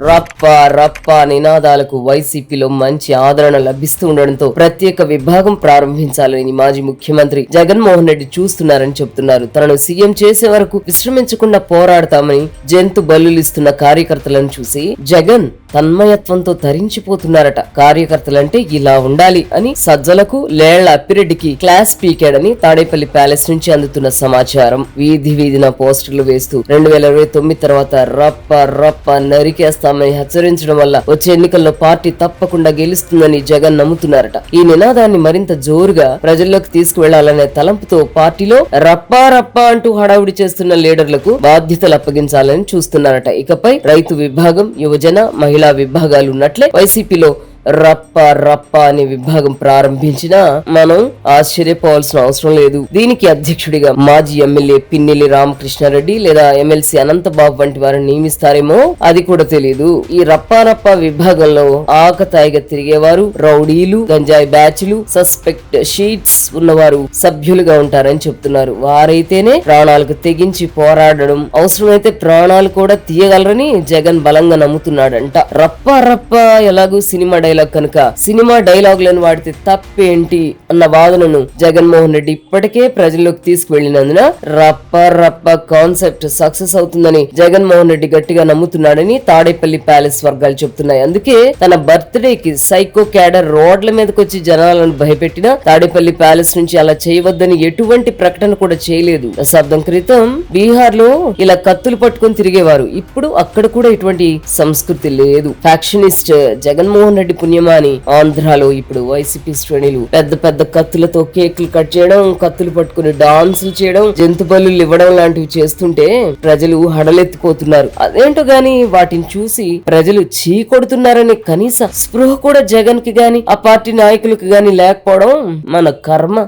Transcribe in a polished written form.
రప్ప రప్ప నినాదాలకు వైసీపీలో మంచి ఆదరణ లభిస్తూ ఉండడంతో ప్రత్యేక విభాగం ప్రారంభించాలని మాజీ ముఖ్యమంత్రి జగన్మోహన్ రెడ్డి చూస్తున్నారని చెబుతున్నారు. తనను సీఎం చేసే వరకు విశ్రమించకుండా పోరాడతామని జంతు బలులిస్తున్న కార్యకర్తలను చూసి జగన్ తన్మయత్వంతో తరించిపోతున్నారట. కార్యకర్తలంటే ఇలా ఉండాలి అని సజ్జలకు లేళ్ల అప్పిరెడ్డికి క్లాస్ పీకాడని తాడేపల్లి ప్యాలెస్ నుంచి అందుతున్న సమాచారం. వీధి వీధిన పోస్టర్లు వేస్తూ 2029 తర్వాత రప్ప రప్ప నరికేస్తామని హెచ్చరించడం వల్ల వచ్చే ఎన్నికల్లో పార్టీ తప్పకుండా గెలుస్తుందని జగన్ నమ్ముతున్నారట. ఈ నినాదాన్ని మరింత జోరుగా ప్రజల్లోకి తీసుకువెళ్లాలనే తలంపుతో పార్టీలో రప్పా రప్పా అంటూ హడావుడి చేస్తున్న లీడర్లకు బాధ్యతలు అప్పగించాలని చూస్తున్నారట. ఇకపై రైతు విభాగం, యువజన, మహిళా విభాగాలు ఉన్నట్లే వైసీపీలో రప్ప రప్ప అనే విభాగం ప్రారంభించినా మనం ఆశ్చర్యపోవాల్సిన అవసరం లేదు. దీనికి అధ్యక్షుడిగా మాజీ ఎమ్మెల్యే పిన్నెల్లి రామకృష్ణారెడ్డి లేదా ఎమ్మెల్సీ అనంతబాబు వంటి వారిని నియమిస్తారేమో అది కూడా తెలియదు. ఈ రప్ప విభాగంలో ఆకతాయిగా తిరిగేవారు, రౌడీలు, గంజాయి బ్యాచ్లు, సస్పెక్ట్ షీట్స్ ఉన్నవారు సభ్యులుగా ఉంటారని చెప్తున్నారు. వారైతేనే ప్రాణాలకు తెగించి పోరాడడం, అవసరమైతే ప్రాణాలు కూడా తీయగలరని జగన్ బలంగా నమ్ముతున్నాడంట. రప్ప రప్ప ఎలాగూ సినిమా డైలాగ్ కనుక సినిమా డైలాగులను వాడితే తప్పేంటి అన్న వాదనను జగన్మోహన్ రెడ్డి ఇప్పటికే ప్రజల్లోకి తీసుకువెళ్లినందున రప్ప రప్ప కాన్సెప్ట్ సక్సెస్ అవుతుందని జగన్మోహన్ రెడ్డి గట్టిగా నమ్ముతున్నాడని తాడేపల్లి ప్యాలెస్ వర్గాలు చెప్తున్నాయి. అందుకే తన బర్త్డేకి సైకో క్యాడర్ రోడ్ల మీదకి వచ్చి జనాలను భయపెట్టినా తాడేపల్లి ప్యాలెస్ నుంచి అలా చేయవద్దని ఎటువంటి ప్రకటన కూడా చేయలేదు. దశాబ్దం క్రితం బీహార్ లో ఇలా కత్తులు పట్టుకుని తిరిగేవారు. ఇప్పుడు అక్కడ కూడా ఇటువంటి సంస్కృతి లేదు. ఫ్యాక్షనిస్ట్ జగన్మోహన్ రెడ్డి పుణ్యమాని ఆంధ్రాలో ఇప్పుడు వైసీపీ శ్రేణులు పెద్ద పెద్ద కత్తులతో కేకులు కట్ చేయడం, కత్తులు పట్టుకుని డాన్సులు చేయడం, జంతు బలులు ఇవ్వడం లాంటివి చేస్తుంటే ప్రజలు హడలెత్తిపోతున్నారు. అదేంటో గాని వాటిని చూసి ప్రజలు చీ కొడుతున్నారనే కనీస స్పృహ కూడా జగన్ కి గాని ఆ పార్టీ నాయకులకు గాని లేకపోవడం మన కర్మ.